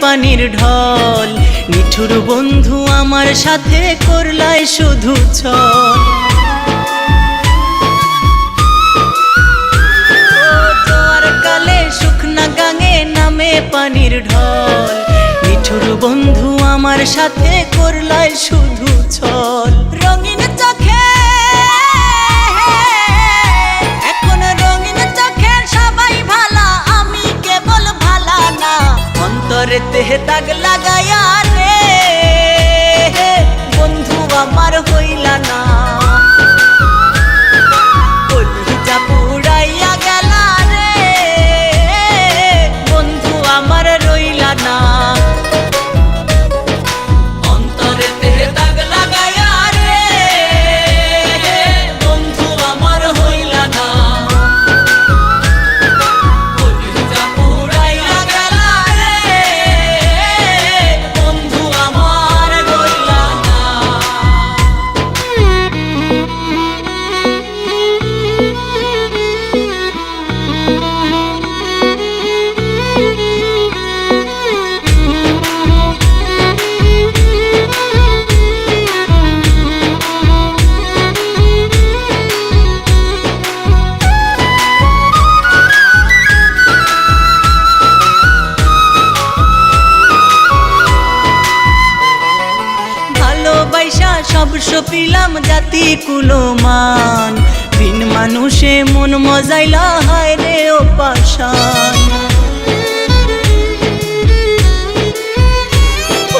পানির ঢল। নিঠুর বন্ধু আমার সাথে করলাই শুধু ছল। জোয়ার কালে শুকনা গাঙে নামে পানির ঢল। নিঠুর বন্ধু আমার সাথে করলাই শুধু ছল। রঙিন চোখে এখন রঙিন চোখে সবাই ভালা, আমি কেবল ভালা না। অন্তরেতে দাগ লাগায়া রে বন্ধু আমার হইলা না। কলিজা পুড়াইয়া গেলা রে বন্ধু আমার রইলা না। অন্তরেতে দাগ লাগায়া রে বন্ধু আমার হইলা না। কলিজা পুড়াইয়া গেলা রে বন্ধু আমার রইলা না। ভালোবাসা সব সপিলাম জাতি কুলমান। বিন মানুষে মন মজাইলা হায় রে ও পাশান।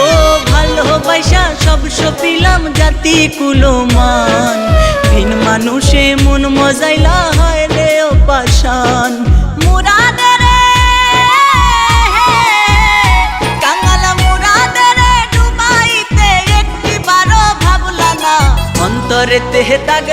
ও ভালোবাসা সব সপিলাম জাতি কুলমান। বিন মানুষে মন মজাইলা হায় রে ও পাশান। মুরাদের অন্তরেতে দাগ